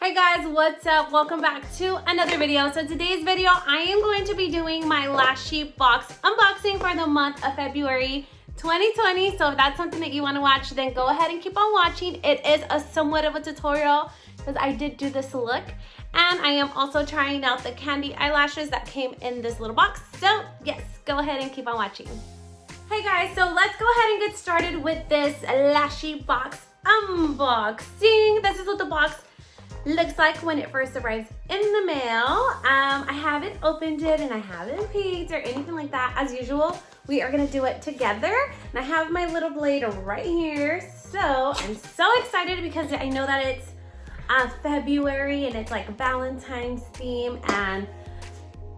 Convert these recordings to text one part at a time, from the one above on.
Hey guys, what's up? Welcome back to another video. So today's video, I am going to be doing my Lashybox unboxing for the month of February 2020. So if that's something that you want to watch, then go ahead and keep on watching. It is a somewhat of a tutorial because I did do this look. And I am also trying out the candy eyelashes that came in this little box. So yes, go ahead and keep on watching. Hey guys, so let's go ahead and get started with this Lashybox unboxing. This is what the box looks like when it first arrives in the mail. I haven't opened it and I haven't peeked or anything like that. As usual, we are gonna do it together. And I have my little blade right here. So I'm so excited because I know that it's February and it's like Valentine's theme, and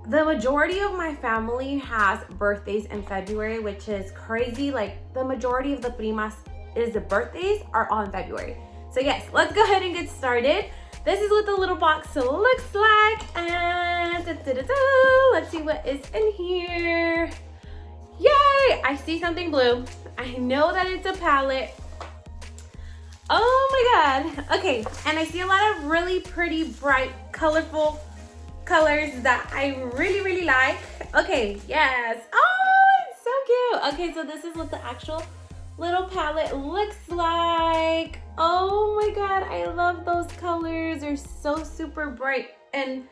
the majority of my family has birthdays in February, which is crazy. Like the majority of the primas the birthdays are on February. So yes, let's go ahead and get started. This is what the little box looks like, and let's see what is in here. Yay! I see something blue. I know that it's a palette. Oh my god. Okay, and I see a lot of really pretty, bright, colorful colors that I really like. Okay, yes. Oh, it's so cute. Okay, so this is what the actual little palette looks like. Oh my god, I love those colors. They're so super bright and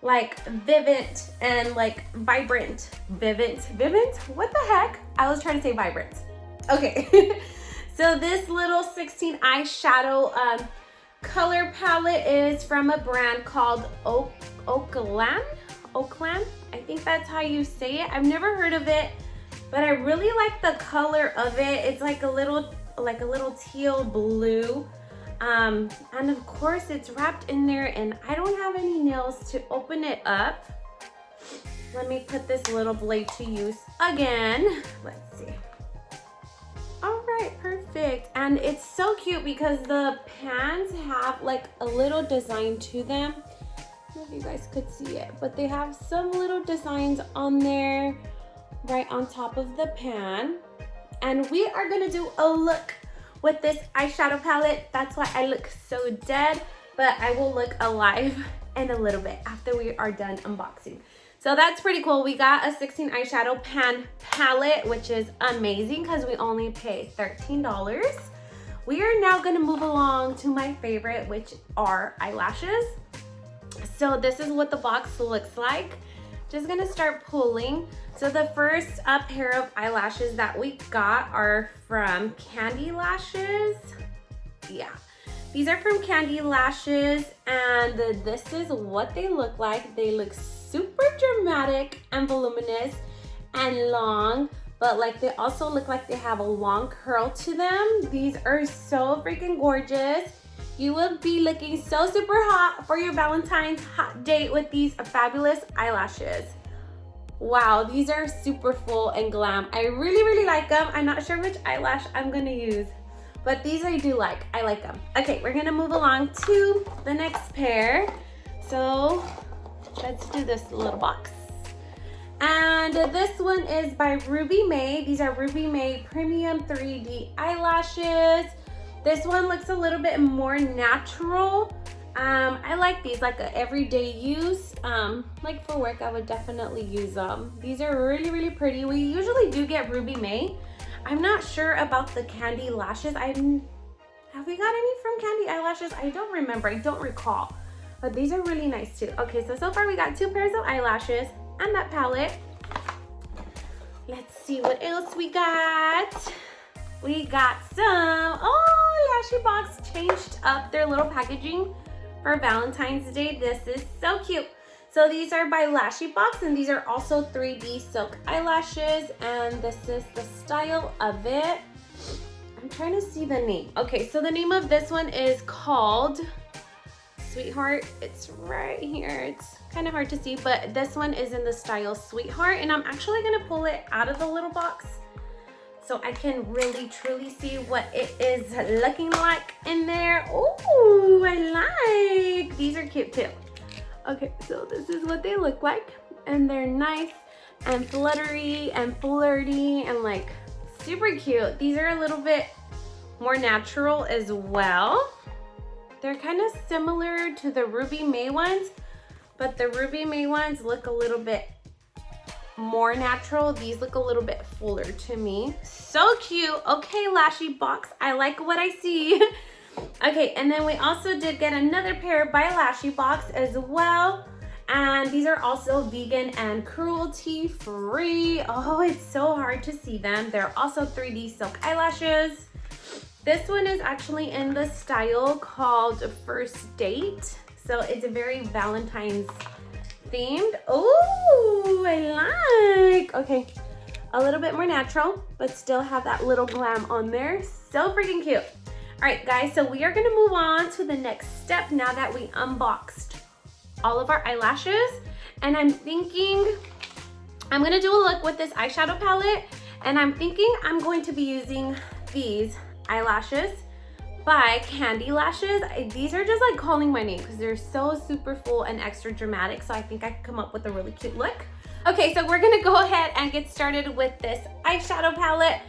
like vivid and like vibrant. Vivid? What the heck? I was trying to say vibrant. Okay. So this little 16 eyeshadow color palette is from a brand called Okalan. Okalan? I think that's how you say it. I've never heard of it, but I really like the color of it. It's like a little teal blue. And of course it's wrapped in there, and I don't have any nails to open it up. Let me put this little blade to use again. Let's see. All right, perfect. And it's so cute because the pans have like a little design to them. I don't know if you guys could see it, but they have some little designs on there right on top of the pan. And we are gonna do a look with this eyeshadow palette. That's why I look so dead, but I will look alive in a little bit after we are done unboxing. So that's pretty cool. We got a 16 eyeshadow pan palette, which is amazing because we only paid $13. We are now gonna move along to my favorite, which are eyelashes. So this is what the box looks like. Just gonna start pulling. So the first pair of eyelashes that we got are from Candy Lashes. Yeah, these are from Candy Lashes, and this is what they look like. They look super dramatic and voluminous and long, but like they also look like they have a long curl to them. These are so freaking gorgeous. You will be looking so super hot for your Valentine's hot date with these fabulous eyelashes. Wow, these are super full and glam. I really like them. I'm not sure which eyelash I'm gonna use, but these I do like. I like them. Okay, we're gonna move along to the next pair. So let's do this little box. And this one is by Ruby May. These are Ruby May Premium 3D eyelashes. This one looks a little bit more natural. I like these, like a everyday use. Like for work, I would definitely use them. These are really pretty. We usually do get Ruby May. I'm not sure about the Candy Lashes. Have we got any from Candy Eyelashes? I don't remember. I don't recall. But these are really nice too. Okay, so far we got 2 pairs of eyelashes and that palette. Let's see what else we got. We got some, Lashybox changed up their little packaging for Valentine's Day. This is so cute. So these are by Lashybox, and these are also 3D silk eyelashes, and this is the style of it. I'm trying to see the name. Okay, so the name of this one is called Sweetheart. It's right here. It's kind of hard to see, but this one is in the style Sweetheart, and I'm actually gonna pull it out of the little box so I can really truly see what it is looking like in there. Oh, I like. These are cute too. Okay, so this is what they look like, and they're nice and fluttery and flirty and like super cute. These are a little bit more natural as well. They're kind of similar to the Ruby May ones, but the Ruby May ones look a little bit more natural. These look a little bit fuller to me. So cute. Okay, Lashybox, I like what I see. Okay, and then we also did get another pair by Lashybox as well. And these are also vegan and cruelty free. Oh, it's so hard to see them. They're also 3D silk eyelashes. This one is actually in the style called First Date. So it's a very Valentine's themed. Oh, I like. Okay, a little bit more natural, but still have that little glam on there. So freaking cute. All right, guys, so we are gonna move on to the next step now that we unboxed all of our eyelashes. And I'm thinking I'm gonna do a look with this eyeshadow palette, and I'm thinking I'm going to be using these eyelashes by Candy Lashes. These are just like calling my name because they're so super full and extra dramatic, so I think I can come up with a really cute look. Okay, so we're gonna go ahead and get started with this eyeshadow palette.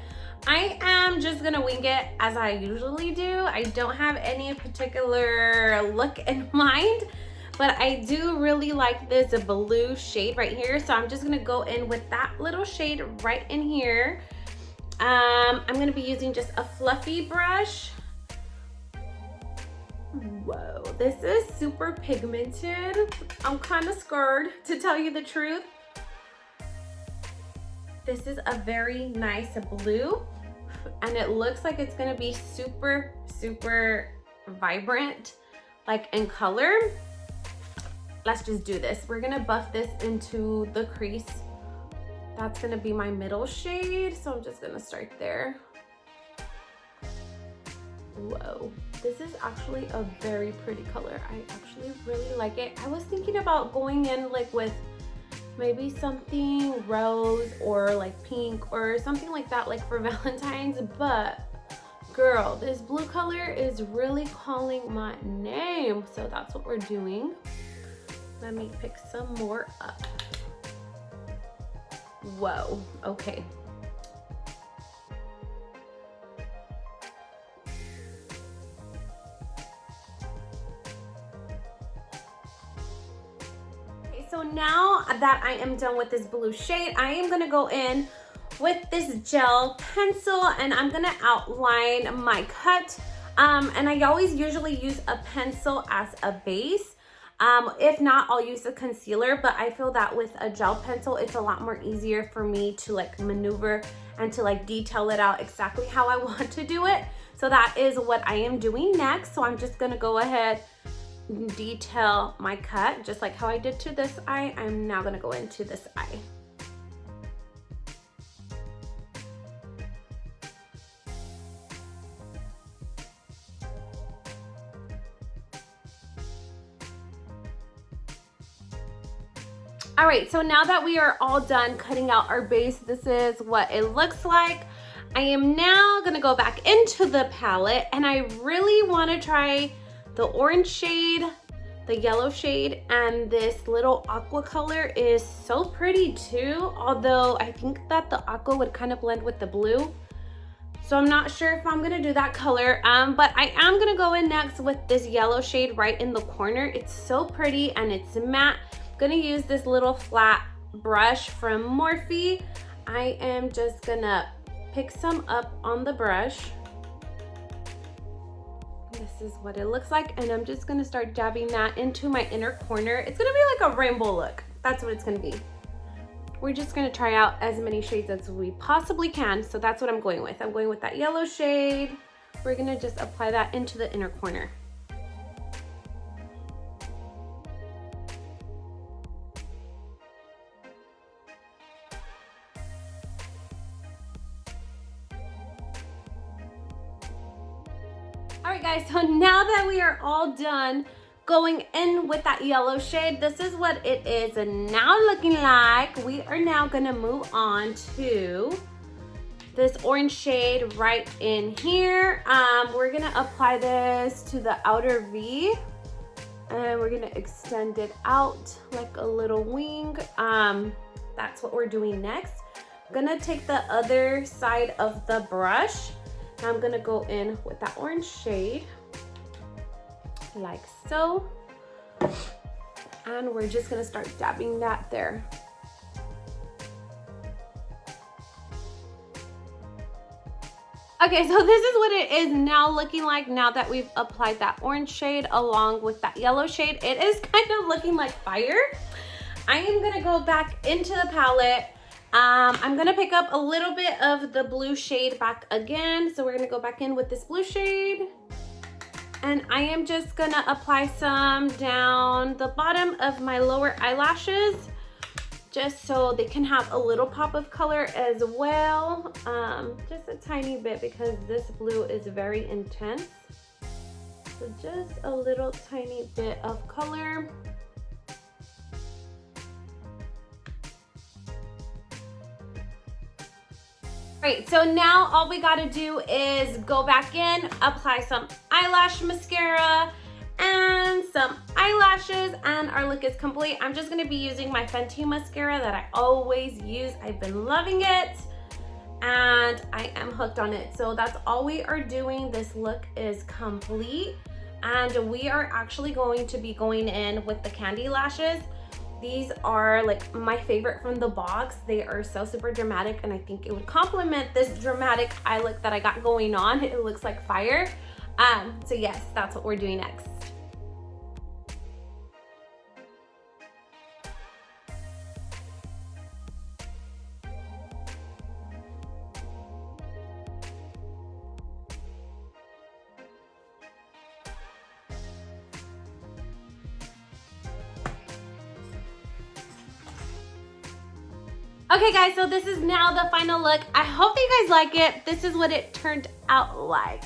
I am just gonna wing it as I usually do. I don't have any particular look in mind, but I do really like this blue shade right here. So I'm just gonna go in with that little shade right in here. I'm gonna be using just a fluffy brush. Whoa, this is super pigmented. I'm kind of scared, to tell you the truth. This is a very nice blue, and it looks like it's gonna be super, super vibrant, like in color. Let's just do this. We're gonna buff this into the crease. That's gonna be my middle shade, so I'm just gonna start there. Whoa, this is actually a very pretty color. I actually really like it. I was thinking about going in like with maybe something rose or like pink or something like that, like for Valentine's, but girl, this blue color is really calling my name. So that's what we're doing. Let me pick some more up. Whoa, okay. So now that I am done with this blue shade, I am gonna go in with this gel pencil and I'm gonna outline my cut. And I always usually use a pencil as a base. If not, I'll use a concealer, but I feel that with a gel pencil, it's a lot more easier for me to like maneuver and to like detail it out exactly how I want to do it. So that is what I am doing next. So I'm just gonna go ahead detail my cut just like how I did to this eye. I'm now gonna go into this eye. All right, so now that we are all done cutting out our base, this is what it looks like. I am now gonna go back into the palette and I really wanna try the orange shade, the yellow shade, and this little aqua color is so pretty too, although I think that the aqua would kind of blend with the blue. So I'm not sure if I'm gonna do that color, but I am gonna go in next with this yellow shade right in the corner. It's so pretty and it's matte. I'm gonna use this little flat brush from Morphe. I am just gonna pick some up on the brush. This is what it looks like, and I'm just gonna start dabbing that into my inner corner. It's gonna be like a rainbow look. That's what it's gonna be. We're just gonna try out as many shades as we possibly can, so that's what I'm going with. I'm going with that yellow shade. We're gonna just apply that into the inner corner. All right, guys, so now that we are all done going in with that yellow shade, this is what it is now looking like. We are now gonna move on to this orange shade right in here. We're gonna apply this to the outer V, and we're gonna extend it out like a little wing. That's what we're doing next. I'm gonna take the other side of the brush. I'm gonna go in with that orange shade like so. And we're just gonna start dabbing that there. Okay, so this is what it is now looking like now that we've applied that orange shade along with that yellow shade. It is kind of looking like fire. I am gonna go back into the palette. I'm gonna pick up a little bit of the blue shade back again. So we're gonna go back in with this blue shade. And I am just gonna apply some down the bottom of my lower eyelashes, just so they can have a little pop of color as well. Just a tiny bit because this blue is very intense. So just a little tiny bit of color. Right, so now all we gotta do is go back in, apply some eyelash mascara and some eyelashes, and our look is complete. I'm just gonna be using my Fenty mascara that I always use. I've been loving it and I am hooked on it. So that's all we are doing. This look is complete, and we are actually going to be going in with the candy lashes. These are like my favorite from the box. They are so super dramatic, and I think it would complement this dramatic eye look that I got going on. It looks like fire. So yes, that's what we're doing next. Okay guys, so this is now the final look. I hope that you guys like it. This is what it turned out like.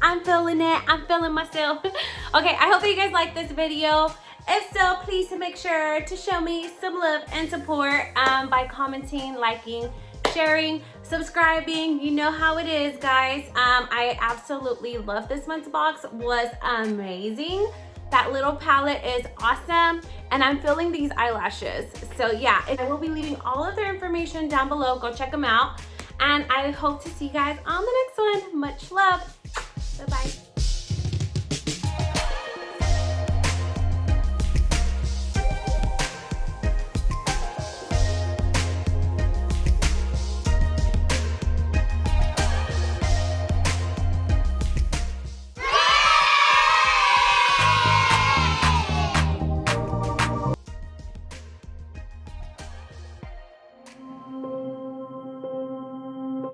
I'm feeling it, I'm feeling myself. Okay, I hope that you guys like this video. If so, please make sure to show me some love and support by commenting, liking, sharing, subscribing. You know how it is, guys. I absolutely love this month's box. Was amazing. That little palette is awesome, and I'm filling these eyelashes. So yeah, I will be leaving all of their information down below. Go check them out, and I hope to see you guys on the next one. Much love.